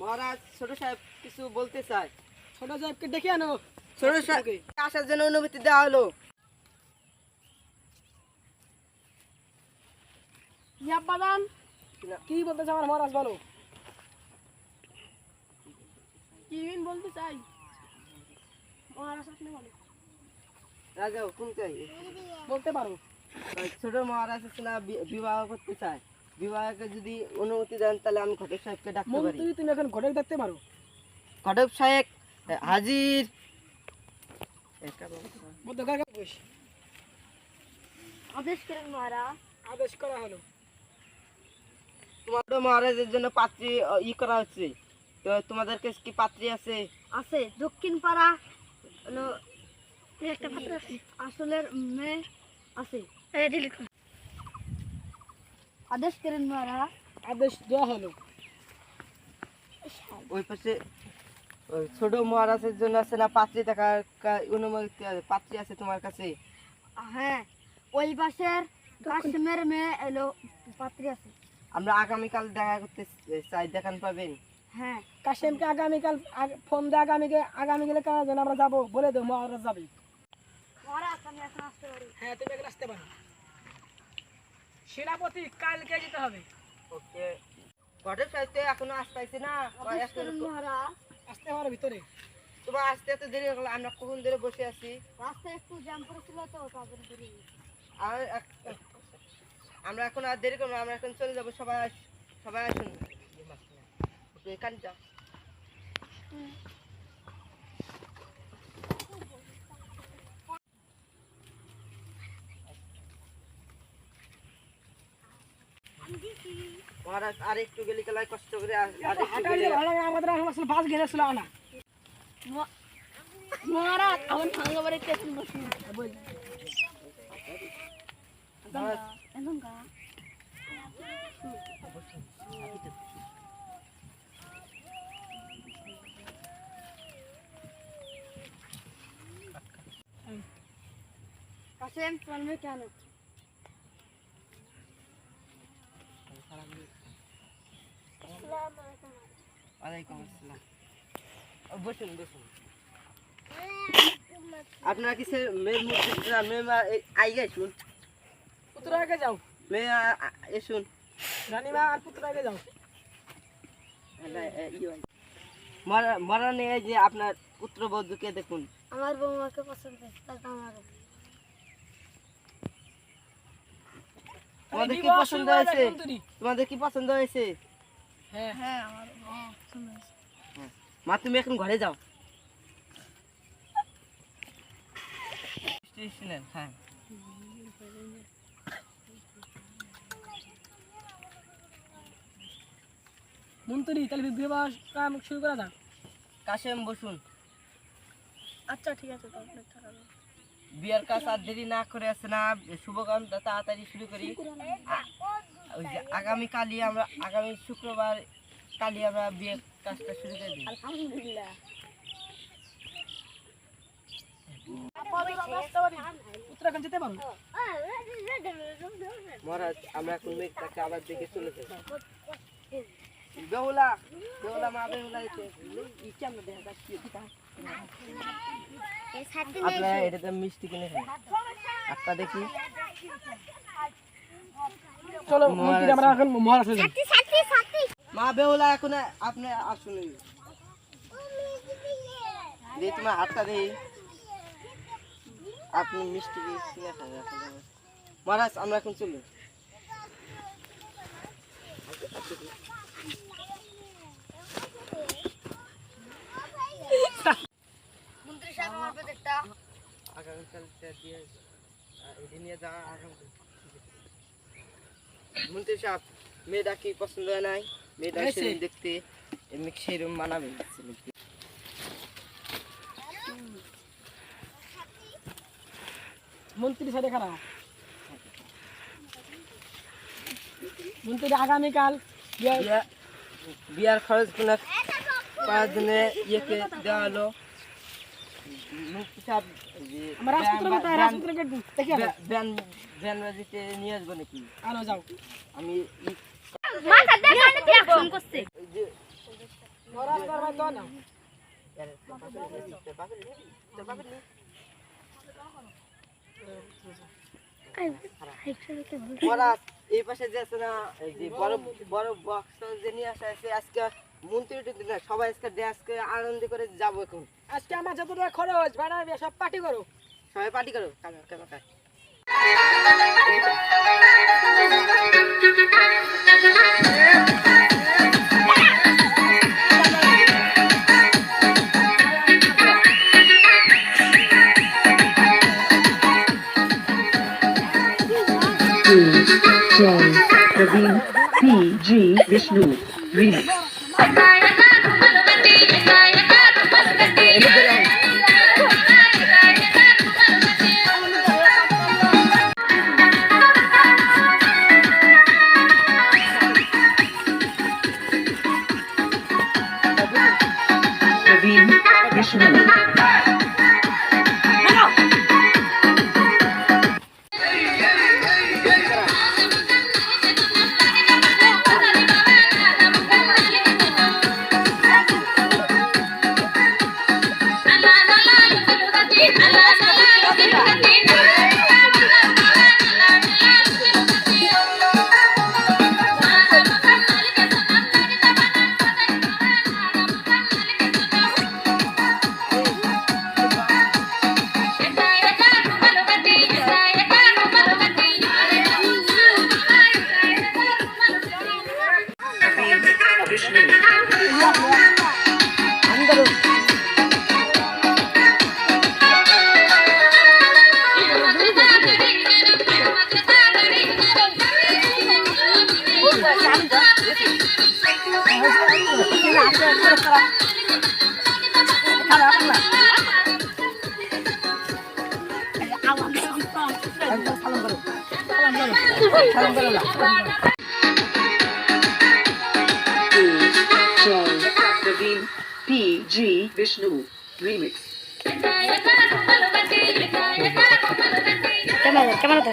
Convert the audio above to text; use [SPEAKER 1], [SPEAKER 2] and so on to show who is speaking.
[SPEAKER 1] মহারাজ ছোট সাহেব কিছু বলতে চায়।
[SPEAKER 2] ছোট সাহেবকে ডেকে আনো।
[SPEAKER 1] ছোট সাহেব আসার জন্য অনুমতি দেওয়া হলো।
[SPEAKER 2] ইয়াব্বাদান কি বলতে চাও মহারাজ বলো। কি বলতে চাই মহারাজ আপনি বলো।
[SPEAKER 1] রাজা হুকুম চাই।
[SPEAKER 2] বলতে পারো।
[SPEAKER 1] ছোট মহারাজ আছে না বিবাহ করতে চায়, বিবাহকে যদি অনুমতি দেন তাহলে আমি ঘটক সাহেবকে ডাকতে পারি।
[SPEAKER 2] মন্ত্রী তুমি এখন ঘটক দেখতে পারো।
[SPEAKER 1] ঘটক সাহেব হাজির।
[SPEAKER 2] আদেশ করেন মহারাজ। আদেশ করা হলো।
[SPEAKER 1] তোমাদের মহারাজের জন্য পাত্রী করা হচ্ছে, তো তোমাদের কাছে কি পাত্রী আছে?
[SPEAKER 3] আছে দক্ষিণ পাড়া হলো একটা পাত্র আছে আসলের মেয়ে আছে। আদেশ করেন মহারাজ।
[SPEAKER 2] আদেশ দেওয়া হলো।
[SPEAKER 1] ওই পাশে ওই ছোট মহারাজের জন্য আছে না পাত্রী থাকার অনুমতি আছে, পাত্রী আছে তোমার কাছে?
[SPEAKER 3] হ্যাঁ ওই পাশের কাশ্মীর মেয়ে এলো পাত্রী আছে।
[SPEAKER 1] আমরা আগামীকাল দেখা করতে চাই, দেখান পাবেন?
[SPEAKER 3] হ্যাঁ
[SPEAKER 2] কাশেমকে আগামীকাল ফোন দিয়ে আগামী গেলে কার জন্য আমরা যাবো বলে দেবো মহারাজ যাবে।
[SPEAKER 3] মহারাজ আমি এখন আসতে পারি?
[SPEAKER 2] হ্যাঁ তুমি এখন আসতে পারো। সেনাপতি কালকে যেতে হবে।
[SPEAKER 1] ওকে। ঘটক সাহেব তো এখনো আসতেছে না।
[SPEAKER 3] আদেশ করেন মহারাজ।
[SPEAKER 2] আসতে পারো ভিতরে।
[SPEAKER 1] তোমার আসতে এত দেরি হলো, আমরা কখন ধরে বসে আছি।
[SPEAKER 3] রাস্তায় একটু জ্যাম পড়েছিল তো তারপরে দেরি হয়েছে।
[SPEAKER 1] আর আমরা এখন আর দেরি করবো না, আমরা এখন চলে যাবো। সবাই সবাই আসুন এখানে যাও। মহারাজ আর একটু গেলে গেলায় কষ্ট করে
[SPEAKER 2] আমাদের আসলে বাস গেছিল না
[SPEAKER 3] মহারাজ আমার ভাঙ্গা বাড়িতে এখন বসুন। এখন গা কাশেম চলবে কেন?
[SPEAKER 1] ওয়ালাইকুম আসসালাম। বসুন বসুন। আপনারা কি মেয়ের মুখ আই গেছুন?
[SPEAKER 2] পুত্র আগে যাও।
[SPEAKER 1] মেয়ে এসুন।
[SPEAKER 2] রানীমা আর পুত্র আগে যাও।
[SPEAKER 1] মরা নিয়ে যে আপনার পুত্রবধূকে দেখুন।
[SPEAKER 3] আমার বৌমাকে পছন্দ হয়েছে তাকে আমার
[SPEAKER 1] তোমাদের কি পছন্দ হয়েছে? তোমাদের কি পছন্দ হয়েছে?
[SPEAKER 2] হ্যাঁ
[SPEAKER 3] হ্যাঁ আমার পছন্দ হয়েছে।
[SPEAKER 1] মা তুমি এখন ঘরে যাও। হ্যাঁ
[SPEAKER 2] মন্ত্রী তাহলে বিবাহ কাম শুরু করা যাক।
[SPEAKER 1] কাশেম বসুন।
[SPEAKER 3] আচ্ছা ঠিক আছে তাহলে থাকবে।
[SPEAKER 1] বিয়ার কাজ আর দেরি না করে আছে না, শুভকামনা তাড়াতাড়ি শুরু করি। ওই যে আগামী শুক্রবার কালি আমরা বিয়ের কাজটা শুরু করে দিই।
[SPEAKER 3] আলহামদুলিল্লাহ।
[SPEAKER 2] পুত্র এখন যেতে পারো।
[SPEAKER 1] মহারাজ আমরা এখন মেঘটাকে আবার দেখে চলে যাই। বেহুলা বেহুলা মা বেহুলা আপনারা এটাতে মিষ্টি কিনে খান। একটা দেখি।
[SPEAKER 2] চলো মন্ত্রী আমরা এখন মহারাজে যাই।
[SPEAKER 1] মা বেহুলা এখন আপনি আসুন। দেখি তোমার হাতটা দেখি। আপনি মিষ্টি কিনে খান। মহারাজ আমরা এখন চলি।
[SPEAKER 3] মন্ত্রী সাহেব আমার প্রজেক্টটা
[SPEAKER 1] আগামীকাল নিয়ে যাওয়া। মন্ত্রী সাহেব মেয়েটা কি পছন্দ হয় নাই? মেয়েটা সেরকম দেখতে এমনি সেরকম মানাবে।
[SPEAKER 2] মন্ত্রী সাথে খারাপ। মন্ত্রী আগামীকাল
[SPEAKER 1] বিয়ার খরচ করার জন্য ইয়েকে দেওয়া হলো। নিয়ে আসবো নাকি?
[SPEAKER 2] যাও
[SPEAKER 1] আমি
[SPEAKER 2] নরাজ করবে তো না
[SPEAKER 1] পরাস এই পাশে যে আছে না এই যে বড় বড় বক্স যে নিয়ে আসা আছে আজকে মন্ত্রী টন্ত্রী না সবাই আজকে ড্যান্স করে আনন্দ করে যাবো এখন
[SPEAKER 2] আজকে আমার যতটা খরচ ভাড়া সব পার্টি করো
[SPEAKER 1] সবাই পার্টি করো কাকা কাকা
[SPEAKER 4] J. Praveen P.G. Vishnu Remix. Praveen Vishnu. Vishnu. J. Praveen P.G. Vishnu Remix.
[SPEAKER 3] Cámara, cámara.